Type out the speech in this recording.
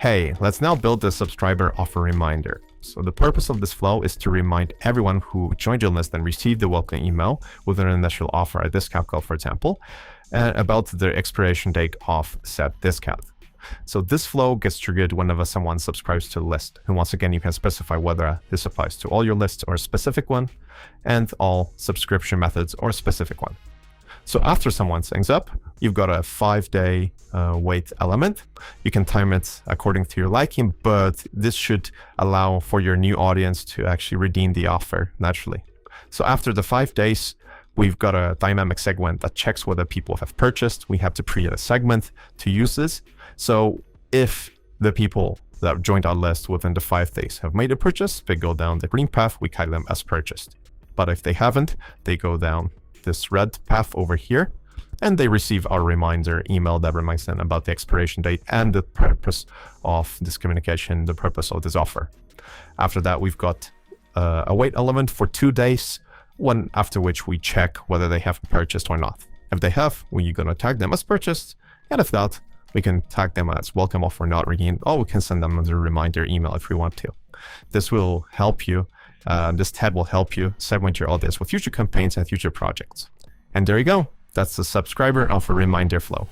Hey, let's now build the subscriber offer reminder. So the purpose of this flow is to remind everyone who joined your list and received the welcome email with an initial offer, a discount code, for example, about the expiration date of said discount. So this flow gets triggered whenever someone subscribes to a list. And once again, you can specify whether this applies to all your lists or a specific one, and all subscription methods or a specific one. So after someone signs up, you've got a 5-day wait element. You can time it according to your liking, but this should allow for your new audience to actually redeem the offer naturally. So after the 5 days, we've got a dynamic segment that checks whether people have purchased. We have to create a segment to use this. So if the people that joined our list within the 5 days have made a purchase, they go down the green path, we tag them as purchased. But if they haven't, they go down this red path over here, and they receive our reminder email that reminds them about the expiration date and the purpose of this communication, the purpose of this offer. After that, we've got a wait element for 2 days, one after which we check whether they have purchased or not. If they have, we're going to tag them as purchased, and if not, we can tag them as welcome offer not redeemed, or we can send them as a reminder email if we want to. This will help you. This tab will help you segment your audience for future campaigns and future projects. And there you go. That's the subscriber offer reminder flow.